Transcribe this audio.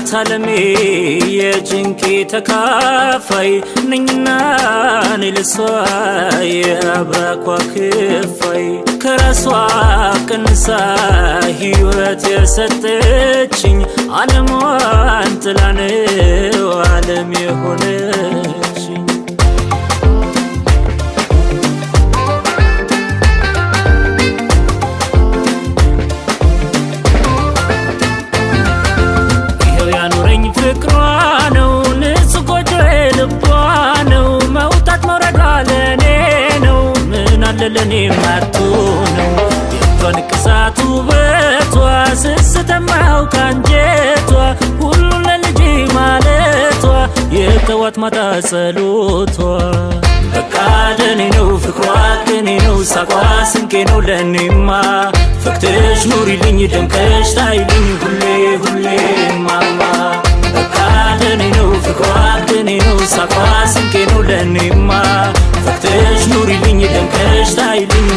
ናት ዓለሜ የጭንቄ ተካፋይ ነኝና እኔ ለሷ የአብራኳ ክፋይ ከራሷ ቀንሳ ሕይወት የሰጠችኝ ዓለሟን ጥላ ነው ዓለም የሆነችኝ ፍቅሯ ነው ንጹህ ጎጆዬ ልቧ ነው መውጣት መውረዷ ለኔ ነው ምን አለ ለኔ ማርቱ ነው የእጇን ቅሳት ውበቷ ስስተማው ካንጀቷ ሁሉ ለልጅ ማለቷ የጠዋት ማታ ጸሎቷ በቃ ለኔ ነው ፍቅሯ ለኔ ነው ሳቋ ስንቄ ነው ለኔማ ፈክተሽ ኑሪልኝ ደምቀሽ ታይልኝ ሁሌ ሁሌ ማማ ለኔ ነው ፍቅሯ ለኔ ነው ሳቋ ስንቄ ነው ለኔማ ፈክተሽ ኑሪልኝ ደምቀሽ ታይልኝ